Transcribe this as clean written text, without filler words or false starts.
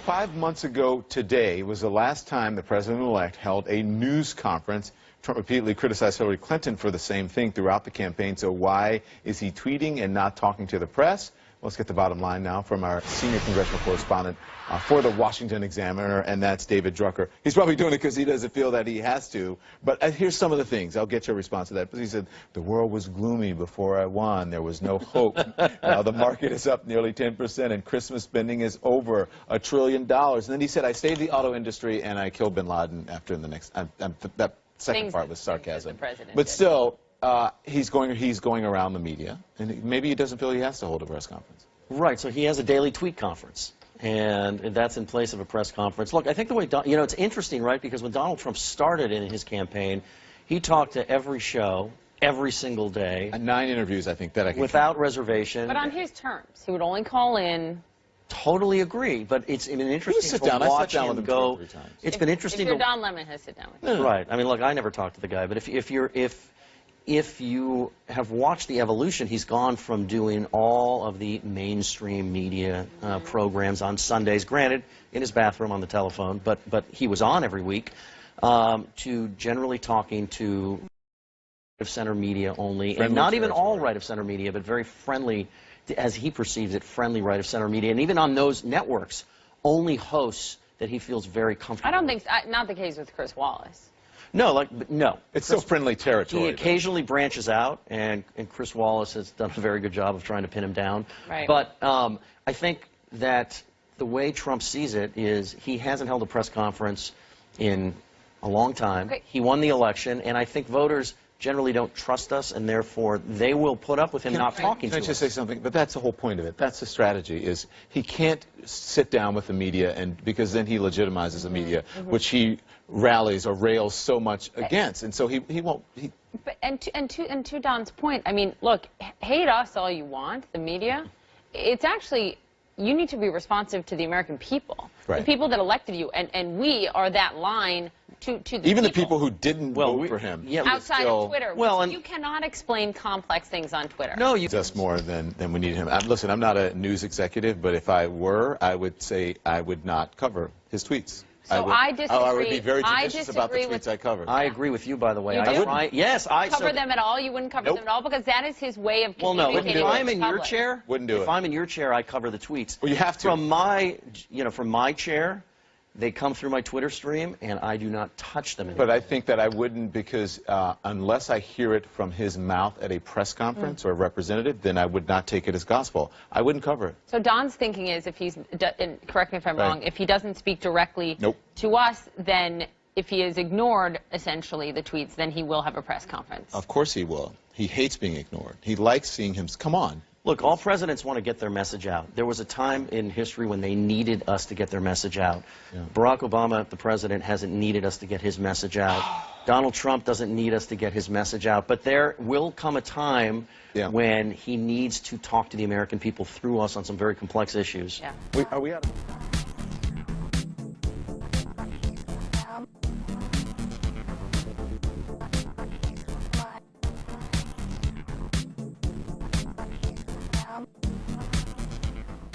5 months ago today was the last time the president-elect held a news conference. Trump repeatedly criticized Hillary Clinton for the same thing throughout the campaign. So why is he tweeting and not talking to the press? Let's get the bottom line now from our senior congressional correspondent for the Washington Examiner, and that's David Drucker. He's probably doing it because he doesn't feel that he has to. But here's some of the things. I'll get your response to that. He said, the world was gloomy before I won. There was no hope. Now the market is up nearly 10%, and Christmas spending is over $1 trillion. And then he said, I saved the auto industry, and I killed bin Laden after the next. That second part was sarcasm. But still, he's going around the media, and maybe he doesn't feel he has to hold a press conference. Right, so he has a daily tweet conference, and that's in place of a press conference. Look, I think the way, it's interesting, right, because when Donald Trump started in his campaign, he talked to every show, every single day. 9 interviews, I think, that I can without reservation. But on his terms. He would only call in. Totally agree, but it's been interesting to watch him go. It's been interesting. If you're Don Lemon, has sit down with him. Right. I mean, look, I never talked to the guy, but if you have watched the evolution, he's gone from doing all of the mainstream media programs on Sundays, granted, in his bathroom on the telephone, but he was on every week, to generally talking to right-of-center media only, and not even all right-of-center media, but very friendly, as he perceives it, friendly right-of-center media, and even on those networks, only hosts that he feels very comfortable I don't think, not the case with Chris Wallace. No, no. It's still friendly territory. He occasionally branches out, and Chris Wallace has done a very good job of trying to pin him down. Right. But I think that the way Trump sees it is he hasn't held a press conference in a long time. Okay. He won the election, and I think voters generally don't trust us, and therefore they will put up with him not talking to us. Can I just say something? But that's the whole point of it. That's the strategy, is he can't sit down with the media, and because then he legitimizes the media, which he rallies or rails so much against, and so he won't. And to Don's point, I mean, look, hate us all you want, the media. It's actually, you need to be responsive to the American people, the people that elected you, and we are that line to the even the people who didn't vote for him. Yeah, outside of Twitter. Well, you cannot explain complex things on Twitter. No, you just more than we need him. Listen, I'm not a news executive, but if I were, I would say I would not cover his tweets. So I disagree. I would be very judicious about the tweets I cover. I agree with you, by the way. You do? Yes, I cover them at all. You wouldn't cover them at all because that is his way of communicating. Well, no. If I'm in your public. chair, wouldn't do it. If I'm in your chair, I cover the tweets. Well, you have to. From my chair, they come through my Twitter stream, and I do not touch them anymore. But I think that I wouldn't, because unless I hear it from his mouth at a press conference or a representative, then I would not take it as gospel. I wouldn't cover it. So Don's thinking is, if he's, and correct me if I'm wrong, if he doesn't speak directly to us, then if he is ignored, essentially, the tweets, then he will have a press conference. Of course he will. He hates being ignored. He likes seeing him. Come on. Look, all presidents want to get their message out. There was a time in history when they needed us to get their message out. Barack Obama, the president, hasn't needed us to get his message out. Donald Trump doesn't need us to get his message out. But there will come a time when he needs to talk to the American people through us on some very complex issues. Yeah. Are we out of